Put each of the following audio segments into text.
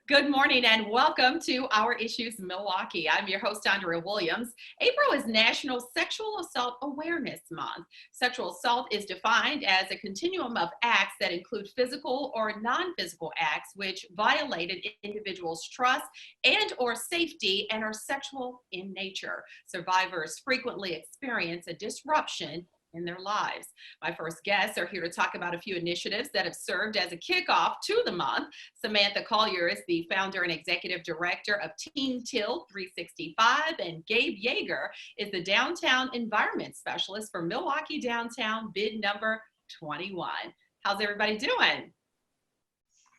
Good morning and welcome to Our Issues Milwaukee. I'm your host, Andrea Williams. April is National Sexual Assault Awareness Month. Sexual assault is defined as a continuum of acts that include physical or non-physical acts which violate an individual's trust and or safety and are sexual in nature. Survivors frequently experience a disruption in their lives. My first guests are here to talk about a few initiatives that have served as a kickoff to the month. Samantha Collier is the founder and executive director of TealTeam36, and Gabe Yeager is the downtown environment specialist for Milwaukee Downtown bid number 21. How's everybody doing?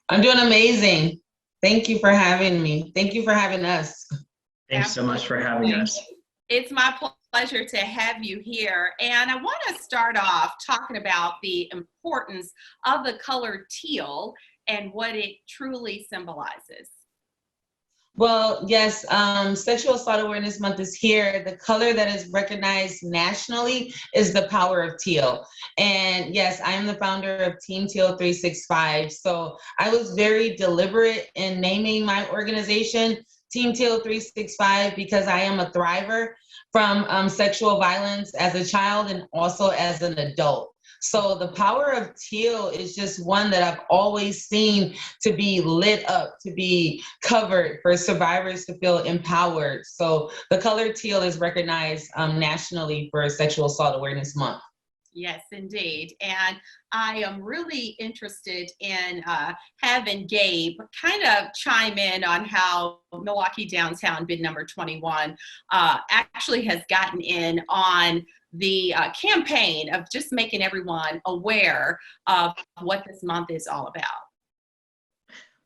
I'm doing amazing. Thank you for having me. Thank you for having us. Thanks so much for having us. It's my pleasure to have you here. And I want to start off talking about the importance of the color teal and what it truly symbolizes. Well, yes, Sexual Assault Awareness Month is here. The color that is recognized nationally is the power of teal. And yes, I am the founder of Team Teal365. So I was very deliberate in naming my organization Team Teal365 because I am a thriver from sexual violence as a child and also as an adult. So the power of teal is just one that I've always seen to be lit up, to be covered, for survivors to feel empowered. So the color teal is recognized nationally for Sexual Assault Awareness Month. Yes, indeed. And I am really interested in having Gabe kind of chime in on how Milwaukee Downtown bid number 21 actually has gotten in on the campaign of just making everyone aware of what this month is all about.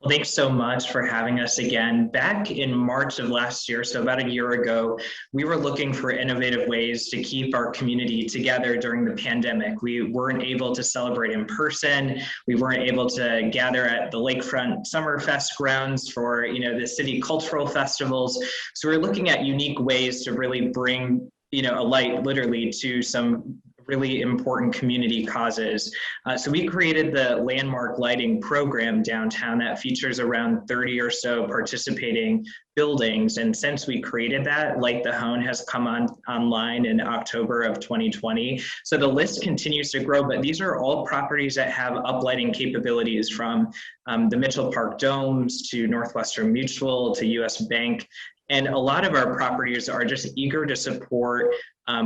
Well, thanks so much for having us again. Back in March of last year, so about a year ago, we were looking for innovative ways to keep our community together during the pandemic. We weren't able to celebrate in person. We weren't able to gather at the Lakefront Summerfest grounds for, the city cultural festivals. So we're looking at unique ways to really bring, a light literally to some really important community causes. So we created the landmark lighting program downtown that features around 30 or so participating buildings. And since we created that, Light the Hone has come online in October of 2020. So the list continues to grow, but these are all properties that have uplighting capabilities, from the Mitchell Park Domes to Northwestern Mutual to US Bank. And a lot of our properties are just eager to support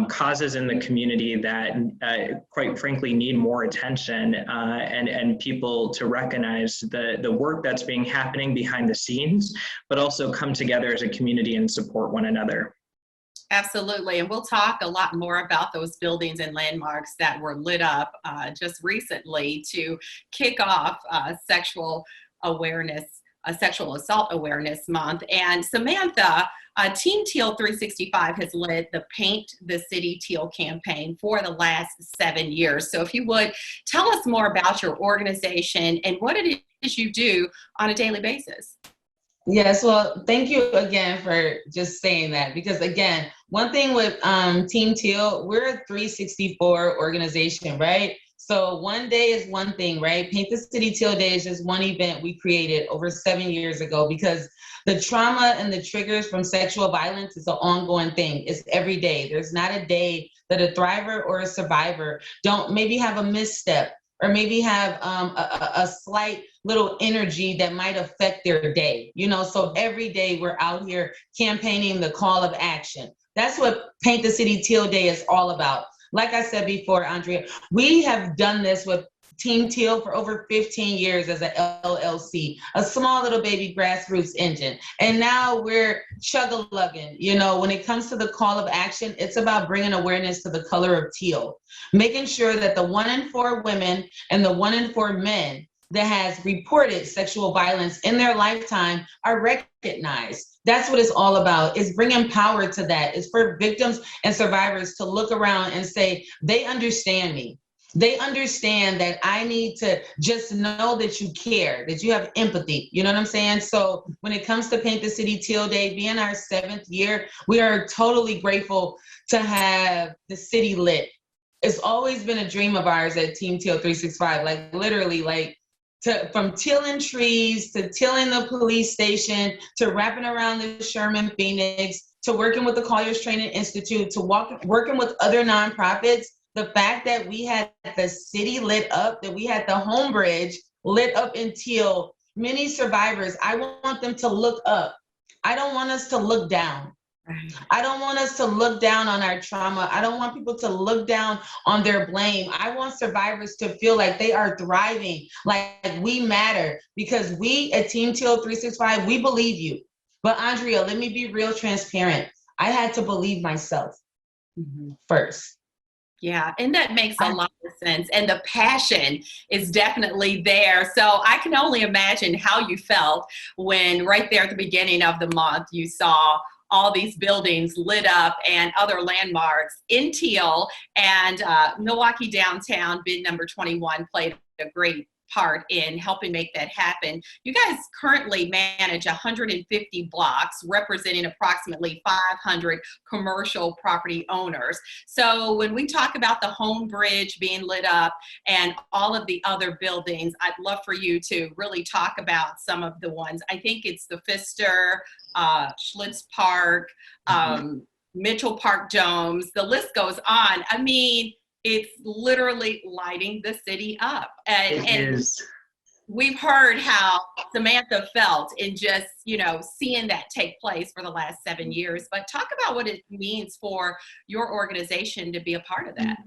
causes in the community that, quite frankly, need more attention and people to recognize the work that's happening behind the scenes, but also come together as a community and support one another. Absolutely. And we'll talk a lot more about those buildings and landmarks that were lit up just recently to kick off Sexual Assault Awareness Month. And Samantha, Team Teal365 has led the Paint the City Teal campaign for the last 7 years. So if you would tell us more about your organization and what it is you do on a daily basis. Yes, well, thank you again for just saying that, because again, one thing with Team Teal, we're a 364 organization, right? So one day is one thing, right? Paint the City Teal Day is just one event we created over 7 years ago, because the trauma and the triggers from sexual violence is an ongoing thing. It's every day. There's not a day that a thriver or a survivor don't maybe have a misstep or maybe have a slight little energy that might affect their day. So every day we're out here campaigning the call of action. That's what Paint the City Teal Day is all about. Like I said before, Andrea, we have done this with Team Teal for over 15 years as an LLC, a small little baby grassroots engine. And now we're chug-a-lugging. When it comes to the call of action, it's about bringing awareness to the color of teal, making sure that the 1 in 4 women and the 1 in 4 men that has reported sexual violence in their lifetime are recognized. That's what it's all about, is bringing power to that. It's for victims and survivors to look around and say, they understand me. They understand that I need to just know that you care, that you have empathy. You know what I'm saying? So when it comes to Paint the City Teal Day, being our 7th year, we are totally grateful to have the city lit. It's always been a dream of ours at Team Teal365, literally, from tilling trees to tilling the police station to wrapping around the Sherman Phoenix to working with the Collier's Training Institute to working with other nonprofits. The fact that we had the city lit up, that we had the home bridge lit up in teal, many survivors, I want them to look up. I don't want us to look down. I don't want us to look down on our trauma. I don't want people to look down on their blame. I want survivors to feel like they are thriving, like we matter, because we at Team TealTeam36, we believe you. But Andrea, let me be real transparent. I had to believe myself first. Yeah, and that makes a lot of sense. And the passion is definitely there. So I can only imagine how you felt when right there at the beginning of the month, you saw all these buildings lit up and other landmarks in teal, and Milwaukee Downtown, bid number 21, played a great part in helping make that happen. You guys currently manage 150 blocks representing approximately 500 commercial property owners. So when we talk about the home bridge being lit up and all of the other buildings, I'd love for you to really talk about some of the ones. I think it's the Pfister, Schlitz Park, Mitchell Park Domes, the list goes on. I mean, it's literally lighting the city up. And we've heard how Samantha felt in just, seeing that take place for the last 7 years. But talk about what it means for your organization to be a part of that.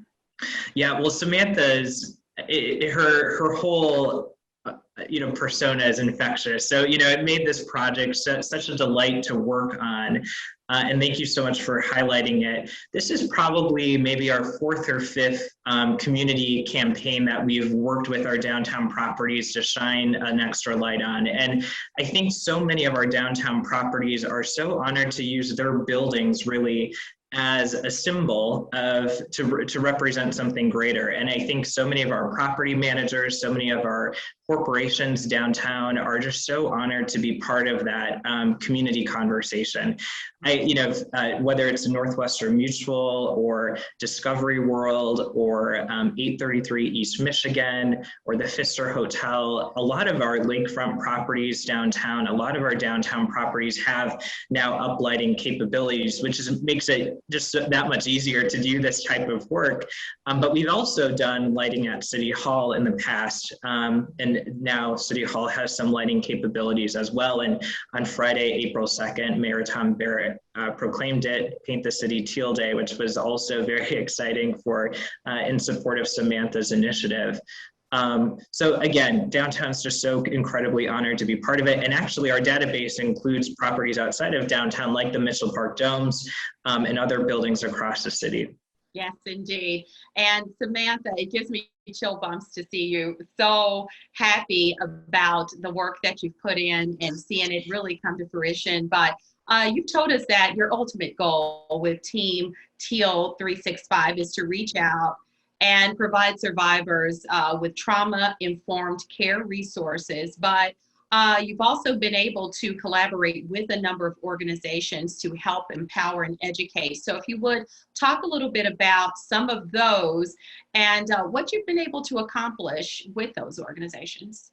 Yeah, well, Samantha's, her whole persona is infectious. So, it made this project such a delight to work on. And thank you so much for highlighting it. This is probably maybe our fourth or fifth community campaign that we've worked with our downtown properties to shine an extra light on. And I think so many of our downtown properties are so honored to use their buildings really as a symbol to represent something greater. And I think so many of our property managers, so many of our corporations downtown are just so honored to be part of that community conversation. Whether it's Northwestern Mutual or Discovery World or 833 East Michigan or the Pfister Hotel, a lot of our lakefront properties downtown, a lot of our downtown properties have now uplighting capabilities, which makes it just that much easier to do this type of work. But we've also done lighting at City Hall in the past, and now City Hall has some lighting capabilities as well. And on Friday, April 2nd, Mayor Tom Barrett proclaimed it Paint the City Teal Day, which was also very exciting in support of Samantha's initiative. So again, downtown's just so incredibly honored to be part of it. And actually our database includes properties outside of downtown, like the Mitchell Park Domes and other buildings across the city. Yes, indeed. And Samantha, it gives me chill bumps to see you so happy about the work that you've put in and seeing it really come to fruition. But you've told us that your ultimate goal with Team TealTeam36 is to reach out and provide survivors with trauma-informed care resources. But you've also been able to collaborate with a number of organizations to help empower and educate. So if you would talk a little bit about some of those and what you've been able to accomplish with those organizations.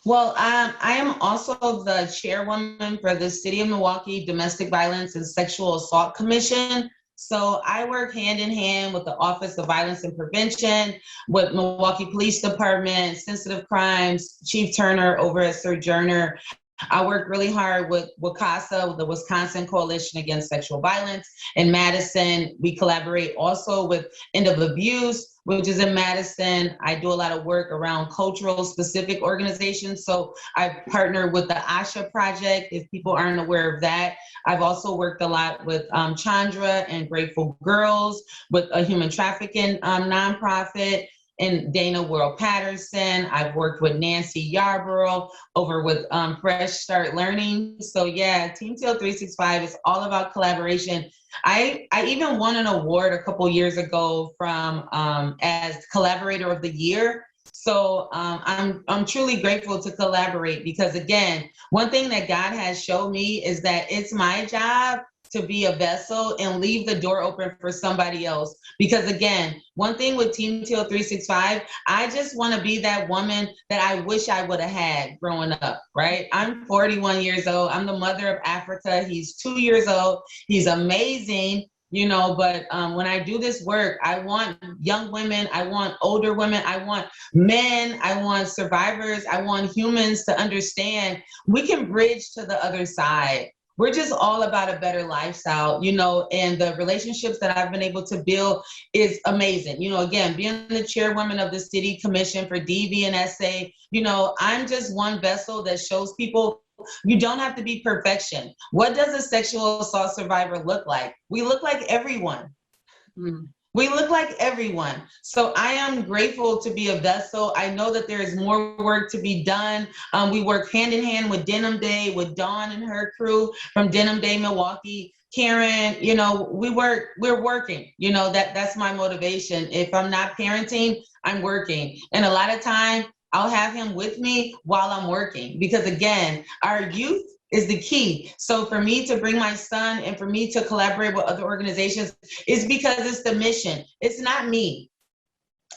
Well, I am also the chairwoman for the City of Milwaukee Domestic Violence and Sexual Assault Commission. So I work hand in hand with the Office of Violence and Prevention, with Milwaukee Police Department, Sensitive Crimes, Chief Turner over at Sojourner. I work really hard with WCASA, the Wisconsin Coalition Against Sexual Violence. In Madison, we collaborate also with End of Abuse, which is in Madison. I do a lot of work around cultural specific organizations. So I partner with the ASHA Project, if people aren't aware of that. I've also worked a lot with Chandra and Grateful Girls, with a human trafficking nonprofit, and Dana World Patterson. I've worked with Nancy Yarborough over with Fresh Start Learning. So yeah, Team TealTeam36 is all about collaboration. I even won an award a couple years ago from as Collaborator of the Year. So I'm truly grateful to collaborate, because again, one thing that God has shown me is that it's my job to be a vessel and leave the door open for somebody else. Because again, one thing with Team Teal 365, I just want to be that woman that I wish I would have had growing up, right? I'm 41 years old. I'm the mother of Africa. He's 2 years old. He's amazing. But when I do this work, I want young women, I want older women, I want men, I want survivors, I want humans to understand we can bridge to the other side. We're just all about a better lifestyle, and the relationships that I've been able to build is amazing. Again, being the chairwoman of the City Commission for DV and SA, I'm just one vessel that shows people you don't have to be perfection. What does a sexual assault survivor look like? We look like everyone. We look like everyone. So I am grateful to be a vessel. I know that there is more work to be done. We work hand in hand with Denim Day, with Dawn and her crew from Denim Day, Milwaukee. Karen, we're working. That's my motivation. If I'm not parenting, I'm working. And a lot of time, I'll have him with me while I'm working, because again, our youth is the key. So for me to bring my son and for me to collaborate with other organizations is because it's the mission. It's not me.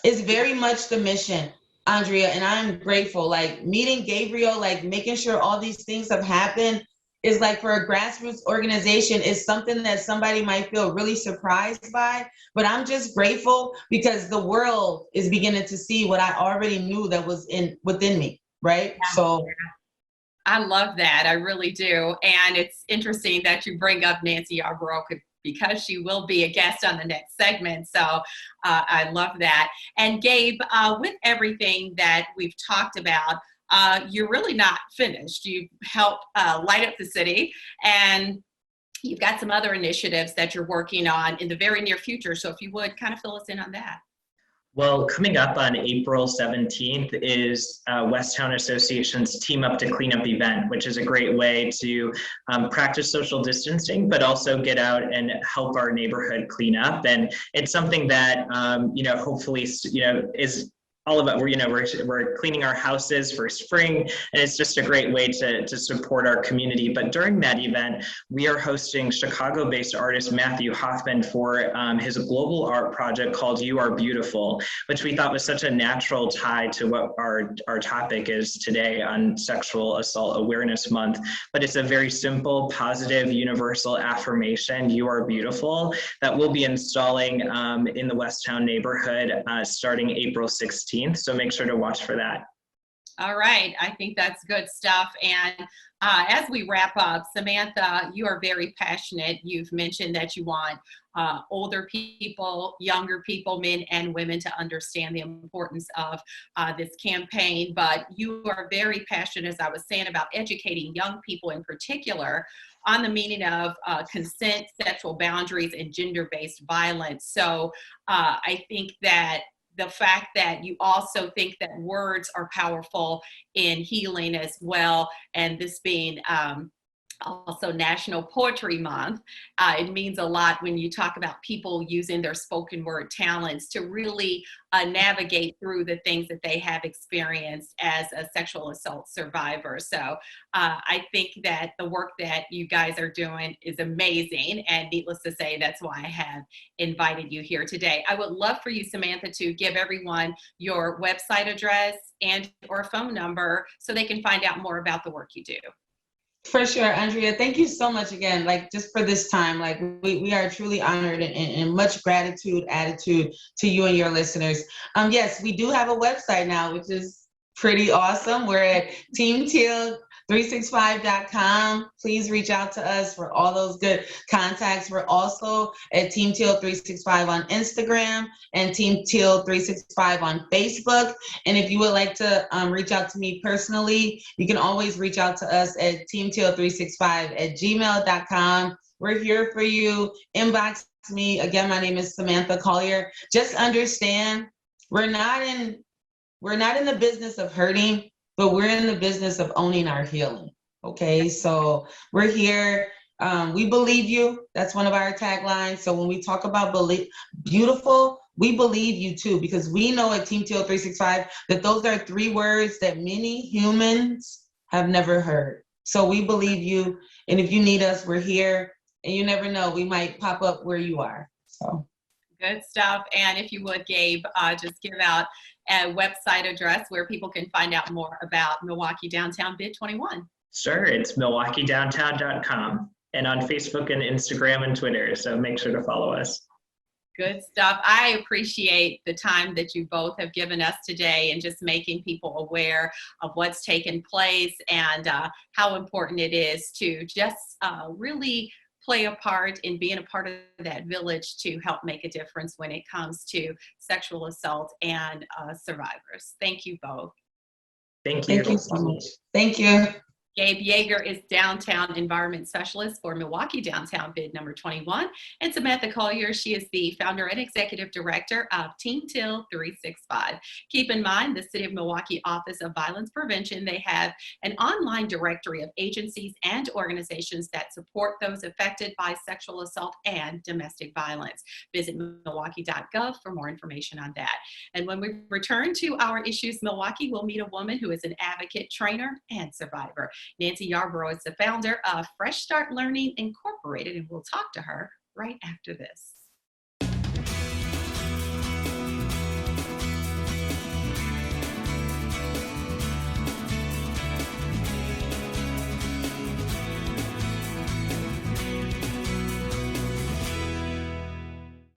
It's very much the mission, Andrea, and I'm grateful. Like meeting Gabriel, like making sure all these things have happened is like, for a grassroots organization, is something that somebody might feel really surprised by, but I'm just grateful because the world is beginning to see what I already knew that was within me, right? Yeah. So I love that, I really do. And it's interesting that you bring up Nancy Yarborough because she will be a guest on the next segment. So I love that. And Gabe, with everything that we've talked about, you're really not finished. You've helped light up the city, and you've got some other initiatives that you're working on in the very near future. So if you would kind of fill us in on that. Well, coming up on April 17th is Westtown Association's Team Up to Clean Up event, which is a great way to practice social distancing, but also get out and help our neighborhood clean up. And it's something that, hopefully, is all about, we're cleaning our houses for spring, and it's just a great way to support our community. But during that event, we are hosting Chicago-based artist Matthew Hoffman for his global art project called You Are Beautiful, which we thought was such a natural tie to what our topic is today on Sexual Assault Awareness Month. But it's a very simple, positive, universal affirmation, you are beautiful, that we'll be installing in the Westtown neighborhood starting April 16th. So make sure to watch for that. All right, I think that's good stuff. And as we wrap up, Samantha, you are very passionate. You've mentioned that you want older people, younger people, men and women to understand the importance of this campaign, but you are very passionate, as I was saying, about educating young people in particular on the meaning of consent, sexual boundaries, and gender-based violence. So I think that the fact that you also think that words are powerful in healing as well, and this being also National Poetry Month, it means a lot when you talk about people using their spoken word talents to really navigate through the things that they have experienced as a sexual assault survivor. So I think that the work that you guys are doing is amazing, and needless to say, that's why I have invited you here today. I would love for you, Samantha, to give everyone your website address and or phone number so they can find out more about the work you do. For sure, Andrea. Thank you so much again, just for this time. We are truly honored and much gratitude, attitude to you and your listeners. Yes, we do have a website now, which is pretty awesome. We're at TealTeal365.com. Please reach out to us for all those good contacts. We're also at Team Teal365 on Instagram and Team Teal365 on Facebook. And if you would like to reach out to me personally, you can always reach out to us at teamteal365@gmail.com. We're here for you. Inbox me. Again, my name is Samantha Collier. Just understand, we're not in the business of hurting, but we're in the business of owning our healing. Okay, so we're here. We believe you. That's one of our taglines. So when we talk about beautiful, we believe you too, because we know at Team Teal365 that those are 3 words that many humans have never heard. So we believe you. And if you need us, we're here. and you never know, we might pop up where you are. So. Good stuff. And if you would, Gabe, just give out a website address where people can find out more about Milwaukee Downtown Bid 21. Sure, it's milwaukeedowntown.com, and on Facebook and Instagram and Twitter, so make sure to follow us. Good stuff. I appreciate the time that you both have given us today and just making people aware of what's taken place and how important it is to just really play a part in being a part of that village to help make a difference when it comes to sexual assault and survivors. Thank you both. Thank you. Thank you so much. Thank you. Gabe Yeager is Downtown Environment Specialist for Milwaukee Downtown Bid number 21. And Samantha Collier, she is the founder and executive director of TealTeam36. Keep in mind, the City of Milwaukee Office of Violence Prevention, they have an online directory of agencies and organizations that support those affected by sexual assault and domestic violence. Visit milwaukee.gov for more information on that. And when we return to our Issues Milwaukee, we'll meet a woman who is an advocate, trainer, and survivor. Nancy Yarborough is the founder of Fresh Start Learning Incorporated, and we'll talk to her right after this.